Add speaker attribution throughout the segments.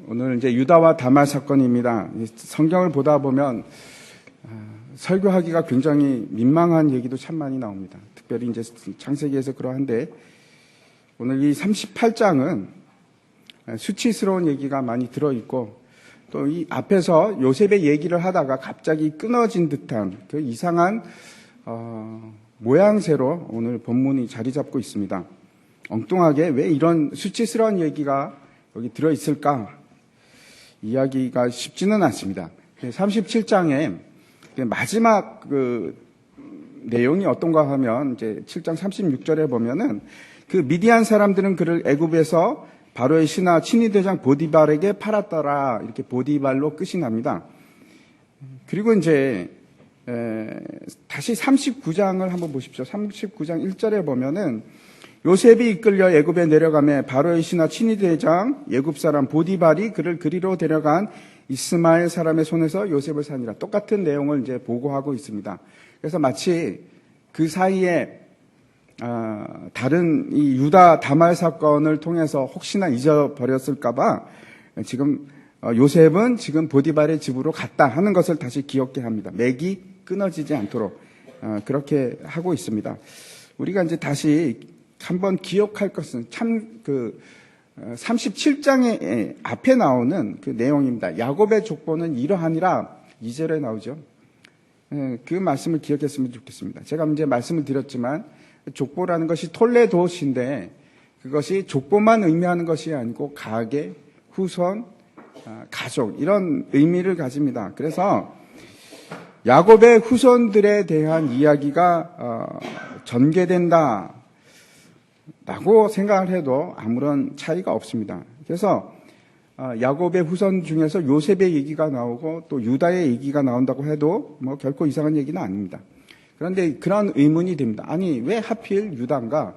Speaker 1: 오늘 이제 유다와 다말 사건입니다. 성경을 보다 보면 설교하기가 굉장히 민망한 얘기도 참 많이 나옵니다. 특별히 이제 창세기에서 그러한데 오늘 이 38장은 수치스러운 얘기가 많이 들어있고 또 이 앞에서 요셉의 얘기를 하다가 갑자기 끊어진 듯한 그 이상한 모양새로 오늘 본문이 자리 잡고 있습니다. 엉뚱하게 왜 이런 수치스러운 얘기가 여기 들어있을까? 이야기가 쉽지는 않습니다. 37장에 마지막 그 내용이 어떤가 하면 이제 7장 36절에 보면은 그 미디안 사람들은 그를 애굽에서 바로의 신하 친위대장 보디발에게 팔았더라. 이렇게 보디발로 끝이 납니다. 그리고 이제 다시 39장을 한번 보십시오. 39장 1절에 보면은 요셉이 이끌려 애굽에 내려가매 바로의 신하 친위대장 애굽 사람 보디발이 그를 그리로 데려간 이스마엘 사람의 손에서 요셉을 산이라. 똑같은 내용을 이제 보고하고 있습니다. 그래서 마치 그 사이에 다른 이 유다 다말 사건을 통해서 혹시나 잊어버렸을까봐 지금 요셉은 지금 보디발의 집으로 갔다 하는 것을 다시 기억해 합니다. 맥이 끊어지지 않도록 그렇게 하고 있습니다. 우리가 이제 다시 한번 기억할 것은 참 37장의 앞에 나오는 그 내용입니다. 야곱의 족보는 이러하니라 2절에 나오죠. 그 말씀을 기억했으면 좋겠습니다. 제가 이제 말씀을 드렸지만 족보라는 것이 톨레도시인데 그것이 족보만 의미하는 것이 아니고 가계, 후손, 가족 이런 의미를 가집니다. 그래서 야곱의 후손들에 대한 이야기가 전개된다 라고 생각을 해도 아무런 차이가 없습니다. 그래서 야곱의 후손 중에서 요셉의 얘기가 나오고 또 유다의 얘기가 나온다고 해도 뭐 결코 이상한 얘기는 아닙니다. 그런데 그런 의문이 됩니다. 아니 왜 하필 유다인가?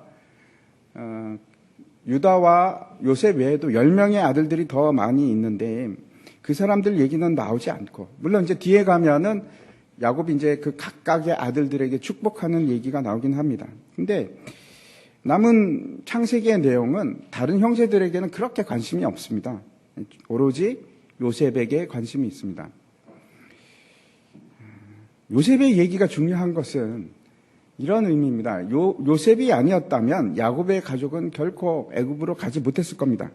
Speaker 1: 유다와 요셉 외에도 10명의 아들들이 더 많이 있는데 그 사람들 얘기는 나오지 않고 물론 이제 뒤에 가면은 야곱이 이제 그 각각의 아들들에게 축복하는 얘기가 나오긴 합니다. 근데 남은 창세기의 내용은 다른 형제들에게는 그렇게 관심이 없습니다. 오로지 요셉에게 관심이 있습니다. 요셉의 얘기가 중요한 것은 이런 의미입니다. 요셉이 아니었다면 야곱의 가족은 결코 애굽으로 가지 못했을 겁니다.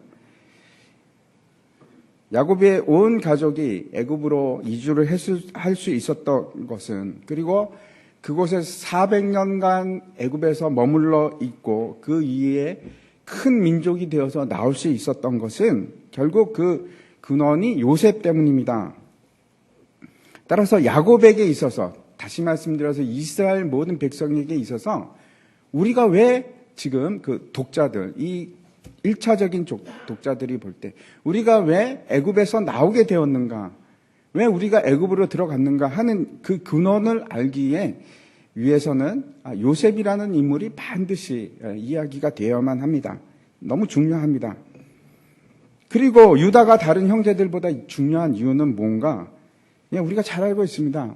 Speaker 1: 야곱의 온 가족이 애굽으로 이주를 할 수 있었던 것은 그리고 그곳에서 400년간 애굽에서 머물러 있고 그 이후에 큰 민족이 되어서 나올 수 있었던 것은 결국 그 근원이 요셉 때문입니다. 따라서 야곱에게 있어서 다시 말씀드려서 이스라엘 모든 백성에게 있어서 우리가 왜 지금 그 독자들 이 1차적인 독자들이 볼 때 우리가 왜 애굽에서 나오게 되었는가 왜 우리가 애굽으로 들어갔는가 하는 그 근원을 알기에 위해서는 요셉이라는 인물이 반드시 이야기가 되어야만 합니다. 너무 중요합니다. 그리고 유다가 다른 형제들보다 중요한 이유는 뭔가? 우리가 잘 알고 있습니다.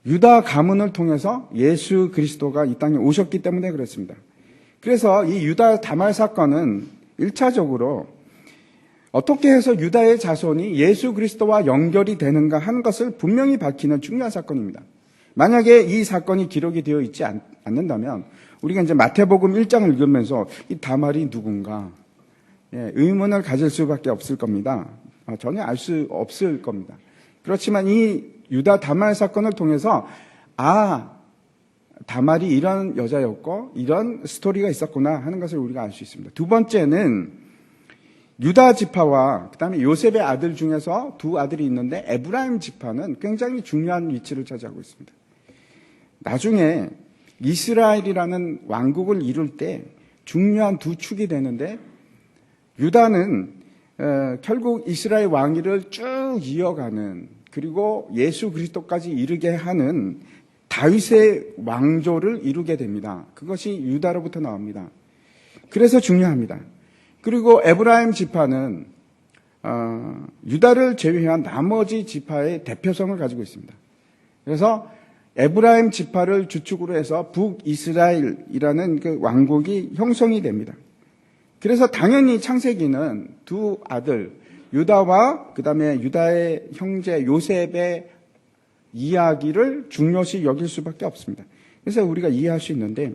Speaker 1: 유다 가문을 통해서 예수 그리스도가 이 땅에 오셨기 때문에 그렇습니다. 그래서 이 유다 다말 사건은 1차적으로 어떻게 해서 유다의 자손이 예수 그리스도와 연결이 되는가 하는 것을 분명히 밝히는 중요한 사건입니다. 만약에 이 사건이 기록이 되어 있지 않는다면 우리가 이제 마태복음 1장을 읽으면서 이 다말이 누군가 의문을 가질 수밖에 없을 겁니다. 전혀 알 수 없을 겁니다. 그렇지만 이 유다 다말 사건을 통해서 다말이 이런 여자였고 이런 스토리가 있었구나 하는 것을 우리가 알 수 있습니다. 두 번째는 유다 지파와 그다음에 요셉의 아들 중에서 두 아들이 있는데 에브라임 지파는 굉장히 중요한 위치를 차지하고 있습니다. 나중에 이스라엘이라는 왕국을 이룰 때 중요한 두 축이 되는데 유다는 결국 이스라엘 왕위를 쭉 이어가는 그리고 예수 그리스도까지 이르게 하는 다윗의 왕조를 이루게 됩니다. 그것이 유다로부터 나옵니다. 그래서 중요합니다. 그리고 에브라임 지파는 유다를 제외한 나머지 지파의 대표성을 가지고 있습니다. 그래서 에브라임 지파를 주축으로 해서 북이스라엘이라는 그 왕국이 형성이 됩니다. 그래서 당연히 창세기는 두 아들 유다와 그다음에 유다의 형제 요셉의 이야기를 중요시 여길 수밖에 없습니다. 그래서 우리가 이해할 수 있는데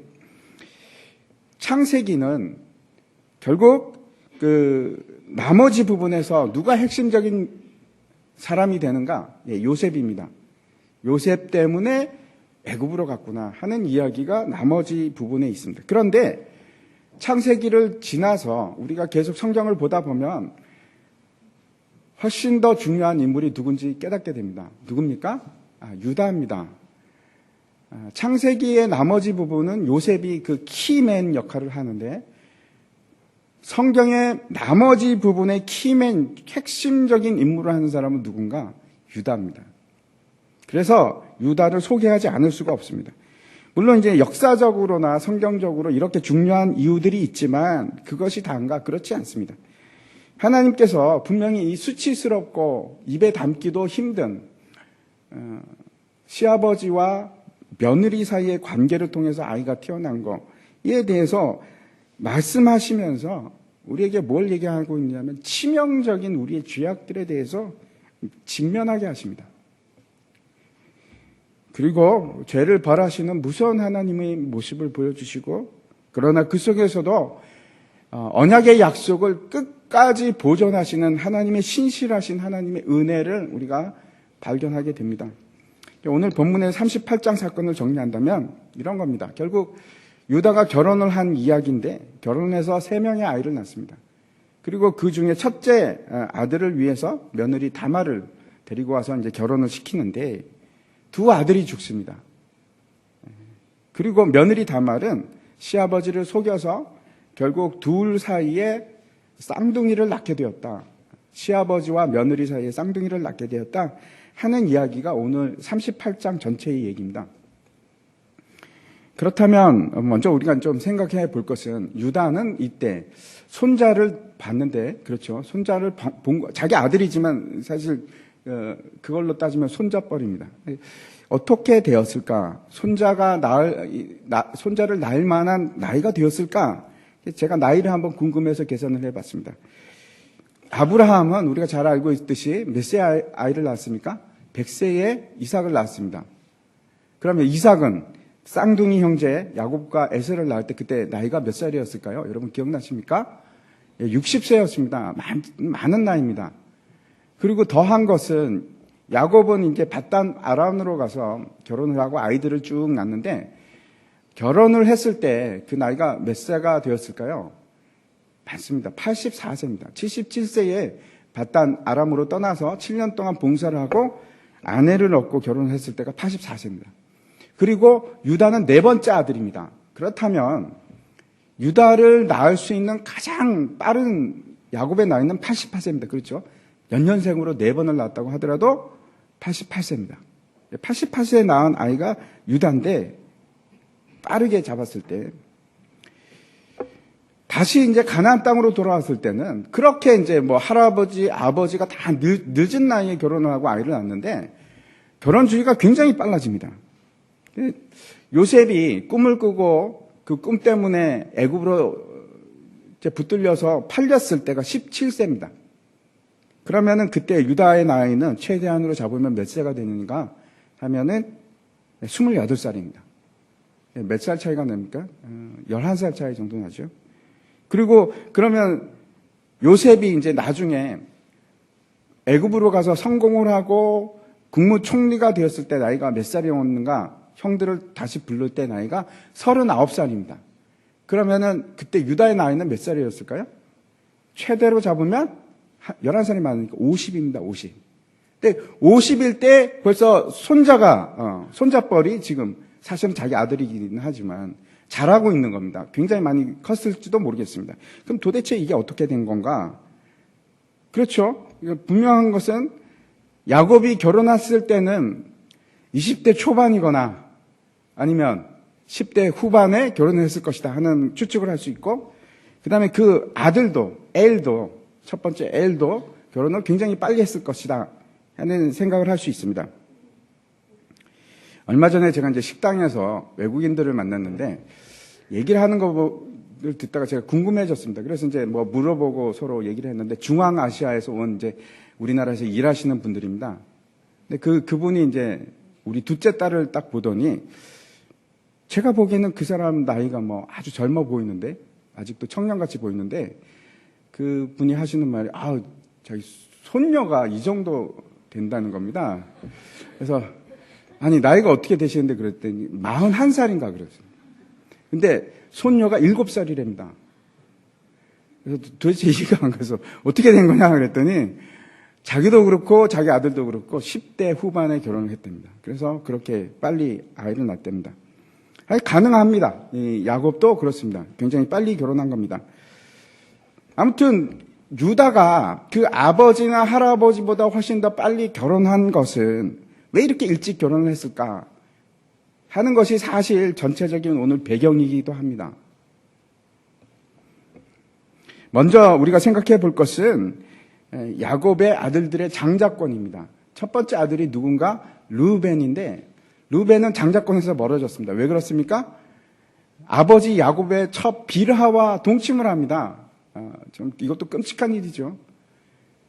Speaker 1: 창세기는 결국 그 나머지 부분에서 누가 핵심적인 사람이 되는가? 예, 요셉입니다. 요셉 때문에 애굽으로 갔구나 하는 이야기가 나머지 부분에 있습니다. 그런데 창세기를 지나서 우리가 계속 성경을 보다 보면 훨씬 더 중요한 인물이 누군지 깨닫게 됩니다. 누굽니까? 유다입니다. 창세기의 나머지 부분은 요셉이 그 키맨 역할을 하는데 성경의 나머지 부분의 키맨, 핵심적인 임무를 하는 사람은 누군가? 유다입니다. 그래서 유다를 소개하지 않을 수가 없습니다. 물론 이제 역사적으로나 성경적으로 이렇게 중요한 이유들이 있지만 그것이 다인가? 그렇지 않습니다. 하나님께서 분명히 이 수치스럽고 입에 담기도 힘든 시아버지와 며느리 사이의 관계를 통해서 아이가 태어난 거에 대해서 말씀하시면서 우리에게 뭘 얘기하고 있냐면 치명적인 우리의 죄악들에 대해서 직면하게 하십니다. 그리고 죄를 벌하시는 무서운 하나님의 모습을 보여주시고 그러나 그 속에서도 언약의 약속을 끝까지 보존하시는 하나님의 신실하신 하나님의 은혜를 우리가 발견하게 됩니다. 오늘 본문의 38장 사건을 정리한다면 이런 겁니다. 결국 유다가 결혼을 한 이야기인데 결혼해서 3명의 아이를 낳습니다. 그리고 그 중에 첫째 아들을 위해서 며느리 다말을 데리고 와서 이제 결혼을 시키는데 두 아들이 죽습니다. 그리고 며느리 다말은 시아버지를 속여서 결국 둘 사이에 쌍둥이를 낳게 되었다. 시아버지와 며느리 사이에 쌍둥이를 낳게 되었다 하는 이야기가 오늘 38장 전체의 얘기입니다. 그렇다면 먼저 우리가 좀 생각해 볼 것은 유다는 이때 손자를 봤는데 그렇죠. 손자를 본 거, 자기 아들이지만 사실 그걸로 따지면 손자뻘입니다. 어떻게 되었을까? 손자를 낳을 만한 나이가 되었을까? 제가 나이를 한번 궁금해서 계산을 해봤습니다. 아브라함은 우리가 잘 알고 있듯이 몇 세 아이를 낳았습니까? 100세에 이삭을 낳았습니다. 그러면 이삭은 쌍둥이 형제 야곱과 에서를 낳을 때 그때 나이가 몇 살이었을까요? 여러분 기억나십니까? 60세였습니다. 많은 나이입니다. 그리고 더한 것은 야곱은 이제 밧단 아람으로 가서 결혼을 하고 아이들을 쭉 낳는데 결혼을 했을 때 그 나이가 몇 세가 되었을까요? 맞습니다. 84세입니다. 77세에 밧단 아람으로 떠나서 7년 동안 봉사를 하고 아내를 얻고 결혼을 했을 때가 84세입니다. 그리고 유다는 4번째 아들입니다. 그렇다면 유다를 낳을 수 있는 가장 빠른 야곱의 나이는 88세입니다. 그렇죠? 연년생으로 4번을 낳았다고 하더라도 88세입니다. 88세에 낳은 아이가 유다인데 빠르게 잡았을 때 다시 이제 가나안 땅으로 돌아왔을 때는 그렇게 이제 뭐 할아버지, 아버지가 다 늦은 나이에 결혼을 하고 아이를 낳았는데 결혼 주기가 굉장히 빨라집니다. 요셉이 꿈을 꾸고 그 꿈 때문에 애굽으로 이제 붙들려서 팔렸을 때가 17세입니다. 그러면은 그때 유다의 나이는 최대한으로 잡으면 몇 세가 되는가 하면은 28살입니다. 몇 살 차이가 납니까? 11살 차이 정도 나죠. 그리고 그러면 요셉이 이제 나중에 애굽으로 가서 성공을 하고 국무총리가 되었을 때 나이가 몇 살이었는가? 형들을 다시 부를 때 나이가 39살입니다. 그러면은 그때 유다의 나이는 몇 살이었을까요? 최대로 잡으면 11살이 많으니까 50입니다. 50. 근데 50일 때 벌써 손자뻘이 지금 사실은 자기 아들이기는 하지만 잘하고 있는 겁니다. 굉장히 많이 컸을지도 모르겠습니다. 그럼 도대체 이게 어떻게 된 건가? 그렇죠. 분명한 것은 야곱이 결혼했을 때는 20대 초반이거나 아니면 10대 후반에 결혼을 했을 것이다 하는 추측을 할 수 있고 그 다음에 그 아들도 첫 번째 엘도 결혼을 굉장히 빨리 했을 것이다 하는 생각을 할 수 있습니다. 얼마 전에 제가 이제 식당에서 외국인들을 만났는데 얘기를 하는 거 듣다가 제가 궁금해졌습니다. 그래서 이제 뭐 물어보고 서로 얘기를 했는데 중앙아시아에서 온 이제 우리나라에서 일하시는 분들입니다. 근데 그분이 이제 우리 둘째 딸을 딱 보더니 제가 보기에는 그 사람 나이가 뭐 아주 젊어 보이는데 아직도 청년같이 보이는데 그분이 하시는 말이 자기 손녀가 이 정도 된다는 겁니다. 그래서 아니 나이가 어떻게 되시는데 그랬더니 41살인가 그랬어요. 근데 손녀가 7살이랍니다. 그래서 도대체 이해가 안 가서 어떻게 된 거냐 그랬더니 자기도 그렇고 자기 아들도 그렇고 10대 후반에 결혼을 했답니다. 그래서 그렇게 빨리 아이를 낳답니다. 아니, 가능합니다. 이 야곱도 그렇습니다. 굉장히 빨리 결혼한 겁니다. 아무튼 유다가 그 아버지나 할아버지보다 훨씬 더 빨리 결혼한 것은 왜 이렇게 일찍 결혼을 했을까 하는 것이 사실 전체적인 오늘 배경이기도 합니다. 먼저 우리가 생각해 볼 것은 야곱의 아들들의 장자권입니다. 첫 번째 아들이 누군가? 르우벤인데 르우벤은 장자권에서 멀어졌습니다. 왜 그렇습니까? 아버지 야곱의 첫 빌하와 동침을 합니다. 좀 이것도 끔찍한 일이죠.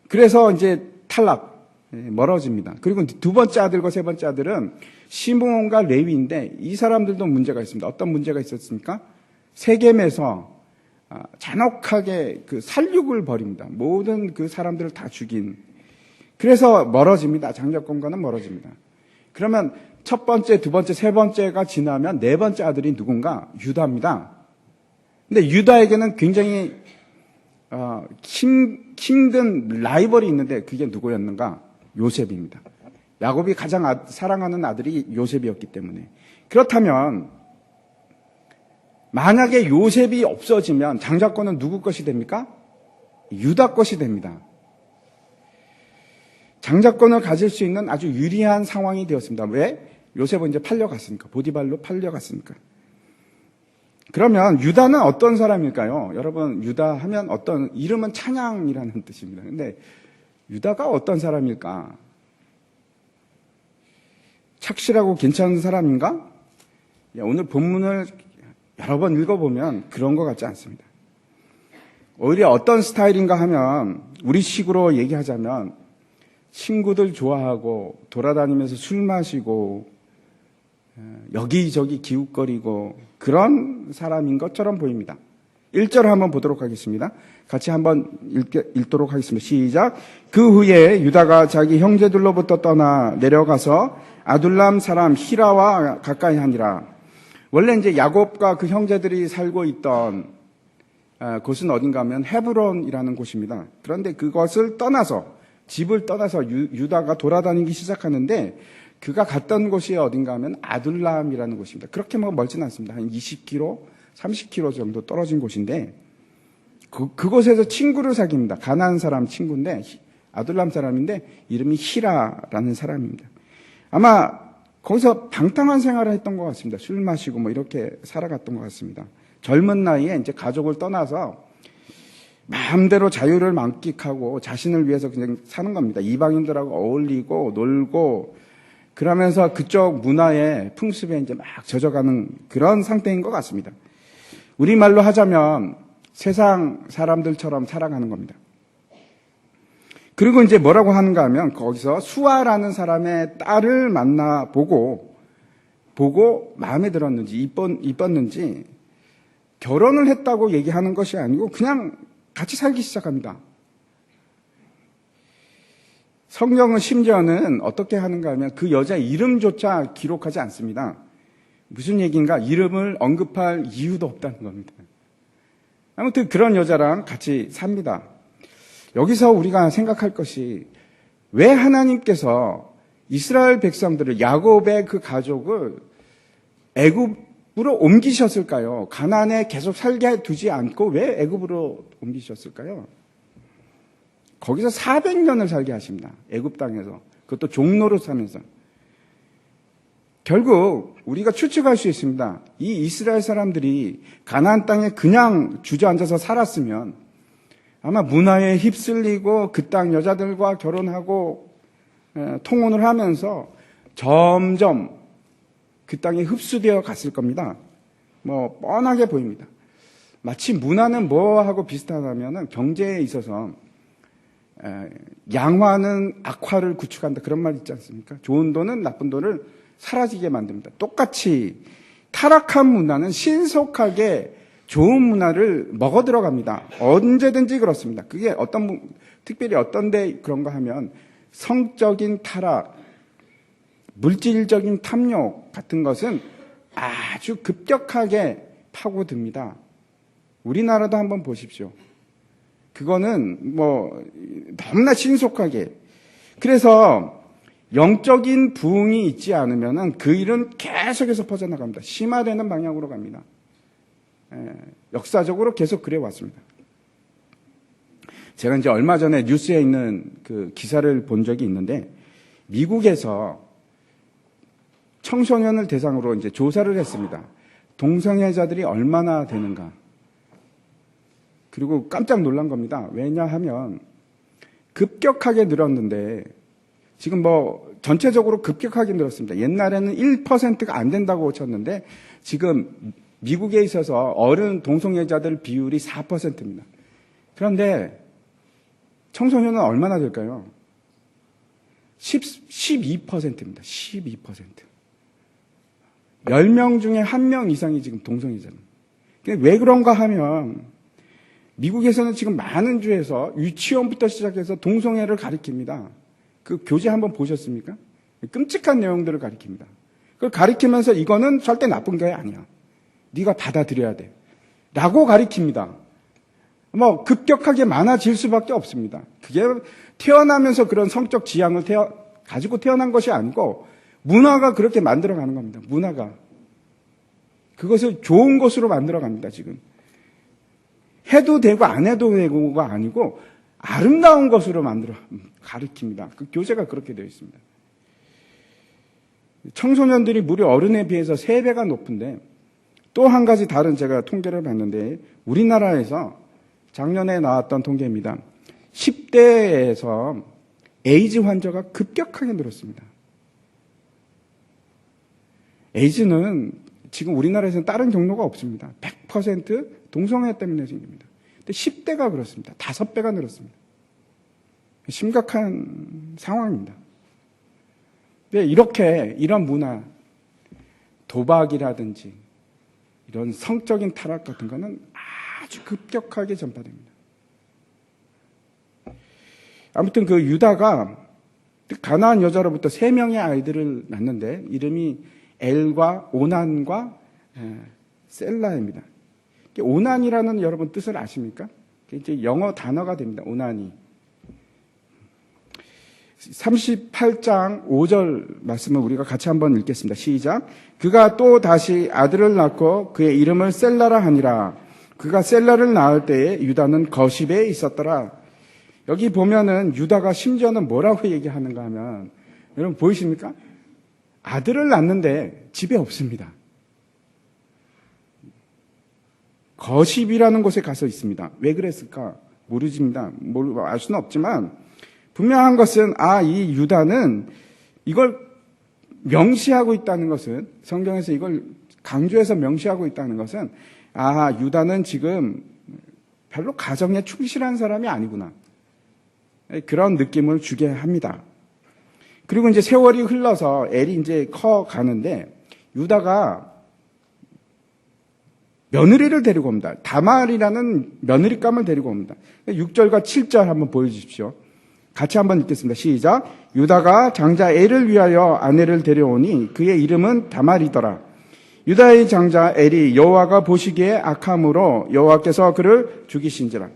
Speaker 1: 그래서 이제 탈락, 멀어집니다. 그리고 두 번째 아들과 세 번째 아들은 시므온과 레위인데 이 사람들도 문제가 있습니다. 어떤 문제가 있었습니까? 세겜에서 잔혹하게 그 살육을 벌입니다. 모든 그 사람들을 다 죽인. 그래서 멀어집니다. 장자권과는 멀어집니다. 그러면 첫 번째, 두 번째, 세 번째가 지나면 네 번째 아들이 누군가? 유다입니다. 근데 유다에게는 굉장히 힘든 라이벌이 있는데 그게 누구였는가? 요셉입니다. 야곱이 가장 사랑하는 아들이 요셉이었기 때문에. 그렇다면 만약에 요셉이 없어지면 장자권은 누구 것이 됩니까? 유다 것이 됩니다. 장자권을 가질 수 있는 아주 유리한 상황이 되었습니다. 왜? 요셉은 이제 팔려갔으니까. 보디발로 팔려갔으니까. 그러면 유다는 어떤 사람일까요? 여러분, 유다 하면 이름은 찬양이라는 뜻입니다. 근데 유다가 어떤 사람일까? 착실하고 괜찮은 사람인가? 오늘 본문을 여러 번 읽어보면 그런 것 같지 않습니다. 오히려 어떤 스타일인가 하면 우리 식으로 얘기하자면 친구들 좋아하고 돌아다니면서 술 마시고 여기저기 기웃거리고 그런 사람인 것처럼 보입니다. 1절 한번 보도록 하겠습니다. 같이 한번 읽도록 하겠습니다. 시작. 그 후에 유다가 자기 형제들로부터 떠나 내려가서 아둘람 사람 히라와 가까이 하니라. 원래 이제 야곱과 그 형제들이 살고 있던 곳은 어딘가 하면 헤브론이라는 곳입니다. 그런데 그것을 떠나서 집을 떠나서 유다가 돌아다니기 시작하는데 그가 갔던 곳이 어딘가 하면 아둘람이라는 곳입니다. 그렇게 뭐 멀지는 않습니다. 한 20km, 30km 정도 떨어진 곳인데 그곳에서 친구를 사귀입니다. 가나안 사람 친구인데 아둘람 사람인데 이름이 히라라는 사람입니다. 아마 거기서 방탕한 생활을 했던 것 같습니다. 술 마시고 뭐 이렇게 살아갔던 것 같습니다. 젊은 나이에 이제 가족을 떠나서 마음대로 자유를 만끽하고 자신을 위해서 그냥 사는 겁니다. 이방인들하고 어울리고 놀고 그러면서 그쪽 문화의 풍습에 이제 막 젖어가는 그런 상태인 것 같습니다. 우리말로 하자면 세상 사람들처럼 살아가는 겁니다. 그리고 이제 뭐라고 하는가 하면 거기서 수아라는 사람의 딸을 만나보고 마음에 들었는지 이뻤는지 결혼을 했다고 얘기하는 것이 아니고 그냥 같이 살기 시작합니다. 성경은 심지어는 어떻게 하는가 하면 그 여자 이름조차 기록하지 않습니다. 무슨 얘기인가? 이름을 언급할 이유도 없다는 겁니다. 아무튼 그런 여자랑 같이 삽니다. 여기서 우리가 생각할 것이 왜 하나님께서 이스라엘 백성들을 야곱의 그 가족을 애굽으로 옮기셨을까요? 가나안에 계속 살게 두지 않고 왜 애굽으로 옮기셨을까요? 거기서 400년을 살게 하십니다. 애굽 땅에서. 그것도 종로로 사면서. 결국 우리가 추측할 수 있습니다. 이 이스라엘 사람들이 가나안 땅에 그냥 주저앉아서 살았으면 아마 문화에 휩쓸리고 그 땅 여자들과 결혼하고 통혼을 하면서 점점 그 땅에 흡수되어 갔을 겁니다. 뭐 뻔하게 보입니다. 마치 문화는 뭐하고 비슷하냐면은 경제에 있어서 양화는 악화를 구축한다. 그런 말 있지 않습니까? 좋은 돈은 나쁜 돈을 사라지게 만듭니다. 똑같이 타락한 문화는 신속하게 좋은 문화를 먹어 들어갑니다. 언제든지 그렇습니다. 그게 특별히 어떤데 그런가 하면 성적인 타락, 물질적인 탐욕 같은 것은 아주 급격하게 파고듭니다. 우리나라도 한번 보십시오. 그거는 너무나 신속하게. 그래서 영적인 부흥이 있지 않으면은 그 일은 계속해서 퍼져나갑니다. 심화되는 방향으로 갑니다. 역사적으로 계속 그래 왔습니다. 제가 이제 얼마 전에 뉴스에 있는 그 기사를 본 적이 있는데, 미국에서 청소년을 대상으로 이제 조사를 했습니다. 동성애자들이 얼마나 되는가. 그리고 깜짝 놀란 겁니다. 왜냐하면 급격하게 늘었는데, 지금 전체적으로 급격하게 늘었습니다. 옛날에는 1%가 안 된다고 쳤는데, 지금 미국에 있어서 어른 동성애자들 비율이 4%입니다. 그런데 청소년은 얼마나 될까요? 12%입니다. 12%. 10명 중에 1명 이상이 지금 동성애자입니다. 왜 그런가 하면 미국에서는 지금 많은 주에서 유치원부터 시작해서 동성애를 가리킵니다. 그 교재 한번 보셨습니까? 끔찍한 내용들을 가리킵니다. 그걸 가리키면서 이거는 절대 나쁜 게 아니야. 네가 받아들여야 돼. 라고 가리킵니다. 급격하게 많아질 수밖에 없습니다. 그게 태어나면서 그런 성적 지향을 가지고 태어난 것이 아니고 문화가 그렇게 만들어가는 겁니다. 문화가. 그것을 좋은 것으로 만들어갑니다, 지금. 해도 되고 안 해도 되고가 아니고 아름다운 것으로 가리킵니다. 그 교재가 그렇게 되어 있습니다. 청소년들이 무려 어른에 비해서 3배가 높은데, 또 한 가지 다른 제가 통계를 봤는데, 우리나라에서 작년에 나왔던 통계입니다. 10대에서 에이즈 환자가 급격하게 늘었습니다. 에이즈는 지금 우리나라에서는 다른 경로가 없습니다. 100% 동성애 때문에 생깁니다. 근데 10대가 그렇습니다. 5배가 늘었습니다. 심각한 상황입니다. 근데 이런 문화, 도박이라든지 이런 성적인 타락 같은 거는 아주 급격하게 전파됩니다. 아무튼 그 유다가 가나안 여자로부터 3명의 아이들을 낳는데 이름이 엘과 오난과 셀라입니다. 오난이라는 여러분 뜻을 아십니까? 이제 영어 단어가 됩니다. 오난이. 38장 5절 말씀을 우리가 같이 한번 읽겠습니다. 시작. 그가 또 다시 아들을 낳고 그의 이름을 셀라라 하니라. 그가 셀라를 낳을 때에 유다는 거십에 있었더라. 여기 보면은 유다가 심지어는 뭐라고 얘기하는가 하면, 여러분 보이십니까? 아들을 낳는데 집에 없습니다. 거십이라는 곳에 가서 있습니다. 왜 그랬을까? 모르집니다. 알 수는 없지만 분명한 것은 이 유다는 이걸 명시하고 있다는 것은, 성경에서 이걸 강조해서 명시하고 있다는 것은 유다는 지금 별로 가정에 충실한 사람이 아니구나. 그런 느낌을 주게 합니다. 그리고 이제 세월이 흘러서 엘이 이제 커 가는데 유다가 며느리를 데리고 옵니다. 다말이라는 며느리감을 데리고 옵니다. 6절과 7절 한번 보여주십시오. 같이 한번 읽겠습니다. 시작. 유다가 장자 엘을 위하여 아내를 데려오니 그의 이름은 다말이더라. 유다의 장자 엘이 여호와가 보시기에 악함으로 여호와께서 그를 죽이신지라.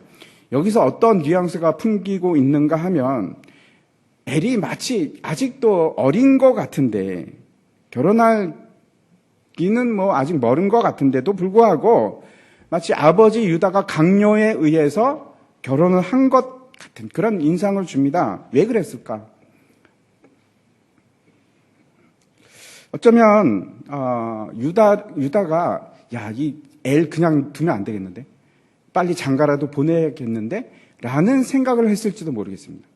Speaker 1: 여기서 어떤 뉘앙스가 풍기고 있는가 하면, 엘이 마치 아직도 어린 것 같은데, 결혼할 기는 아직 멀은 것 같은데도 불구하고 마치 아버지 유다가 강요에 의해서 결혼을 한 것 같은 그런 인상을 줍니다. 왜 그랬을까? 어쩌면 유다가 이 엘 그냥 두면 안 되겠는데, 빨리 장가라도 보내야겠는데 라는 생각을 했을지도 모르겠습니다.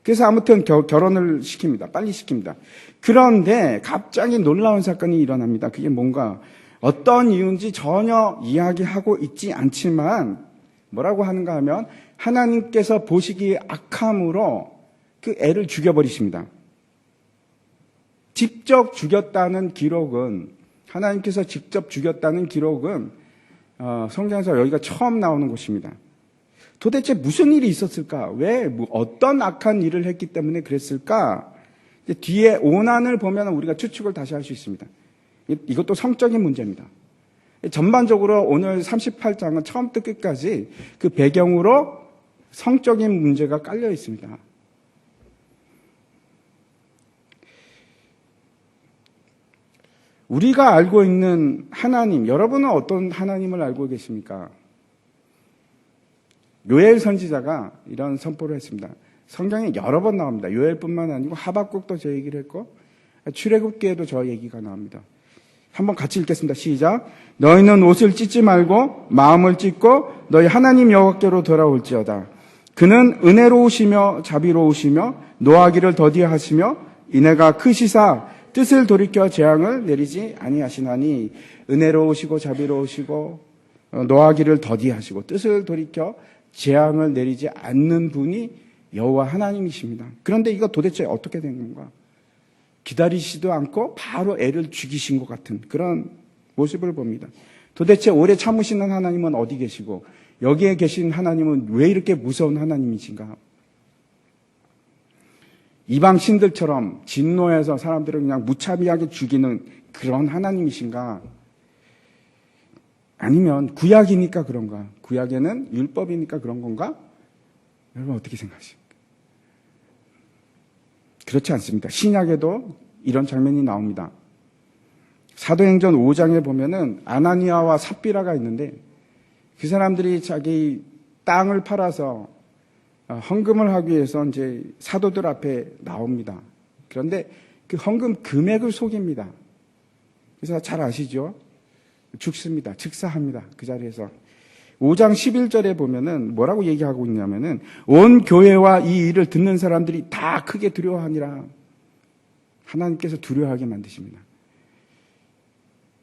Speaker 1: 그래서 아무튼 결혼을 시킵니다. 빨리 시킵니다. 그런데 갑자기 놀라운 사건이 일어납니다. 그게 뭔가, 어떤 이유인지 전혀 이야기하고 있지 않지만 뭐라고 하는가 하면 하나님께서 보시기에 악함으로 그 애를 죽여버리십니다. 직접 죽였다는 기록은, 하나님께서 직접 죽였다는 기록은 성경에서 여기가 처음 나오는 곳입니다. 도대체 무슨 일이 있었을까? 왜 어떤 악한 일을 했기 때문에 그랬을까? 뒤에 오난을 보면 우리가 추측을 다시 할 수 있습니다. 이것도 성적인 문제입니다. 전반적으로 오늘 38장은 처음부터 끝까지 그 배경으로 성적인 문제가 깔려 있습니다. 우리가 알고 있는 하나님, 여러분은 어떤 하나님을 알고 계십니까? 요엘 선지자가 이런 선포를 했습니다. 성경에 여러 번 나옵니다. 요엘뿐만 아니고 하박국도 저 얘기를 했고 출애굽기에도 저 얘기가 나옵니다. 한번 같이 읽겠습니다. 시작. 너희는 옷을 찢지 말고 마음을 찢고 너희 하나님 여호와께로 돌아올지어다. 그는 은혜로우시며 자비로우시며 노하기를 더디하시며 인애가 크시사 뜻을 돌이켜 재앙을 내리지 아니하시나니. 은혜로우시고 자비로우시고 노하기를 더디하시고 뜻을 돌이켜 재앙을 내리지 않는 분이 여호와 하나님이십니다. 그런데 이거 도대체 어떻게 된 건가? 기다리시지도 않고 바로 애를 죽이신 것 같은 그런 모습을 봅니다. 도대체 오래 참으시는 하나님은 어디 계시고 여기에 계신 하나님은 왜 이렇게 무서운 하나님이신가? 이방 신들처럼 진노해서 사람들을 그냥 무차별하게 죽이는 그런 하나님이신가? 아니면 구약이니까 그런가? 구약에는 율법이니까 그런 건가? 여러분 어떻게 생각하십니까? 그렇지 않습니다. 신약에도 이런 장면이 나옵니다. 사도행전 5장에 보면은 아나니아와 삽비라가 있는데 그 사람들이 자기 땅을 팔아서 헌금을 하기 위해서 이제 사도들 앞에 나옵니다. 그런데 그 헌금 금액을 속입니다. 그래서 잘 아시죠? 죽습니다. 즉사합니다. 그 자리에서. 5장 11절에 보면은 뭐라고 얘기하고 있냐면은 온 교회와 이 일을 듣는 사람들이 다 크게 두려워하니라. 하나님께서 두려워하게 만드십니다.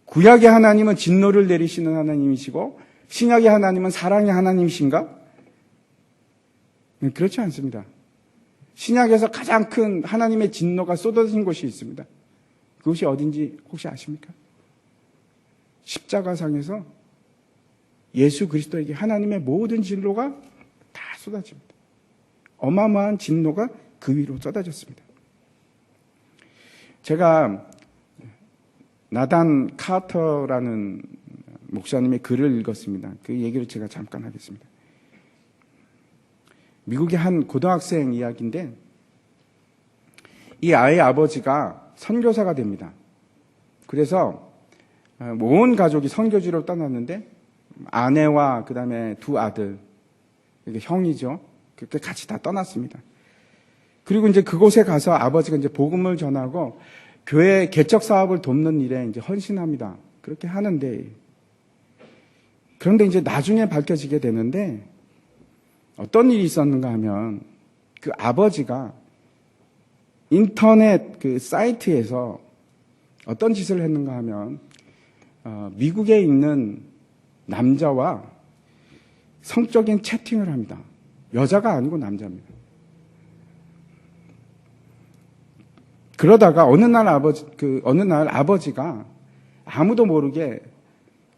Speaker 1: 구약의 하나님은 진노를 내리시는 하나님이시고 신약의 하나님은 사랑의 하나님이신가? 그렇지 않습니다. 신약에서 가장 큰 하나님의 진노가 쏟아진 곳이 있습니다. 그것이 어딘지 혹시 아십니까? 십자가상에서 예수 그리스도에게 하나님의 모든 진노가 다 쏟아집니다. 어마어마한 진노가 그 위로 쏟아졌습니다. 제가 나단 카터라는 목사님의 글을 읽었습니다. 그 얘기를 제가 잠깐 하겠습니다. 미국의 한 고등학생 이야기인데 이 아이의 아버지가 선교사가 됩니다. 그래서 온 가족이 선교지로 떠났는데 아내와 그 다음에 두 아들, 이게 형이죠. 그렇게 같이 다 떠났습니다. 그리고 이제 그곳에 가서 아버지가 이제 복음을 전하고 교회 개척 사업을 돕는 일에 이제 헌신합니다. 그렇게 하는데 그런데 이제 나중에 밝혀지게 되는데 어떤 일이 있었는가 하면 그 아버지가 인터넷 그 사이트에서 어떤 짓을 했는가 하면 미국에 있는 남자와 성적인 채팅을 합니다. 여자가 아니고 남자입니다. 그러다가 어느 날 아버지가 아무도 모르게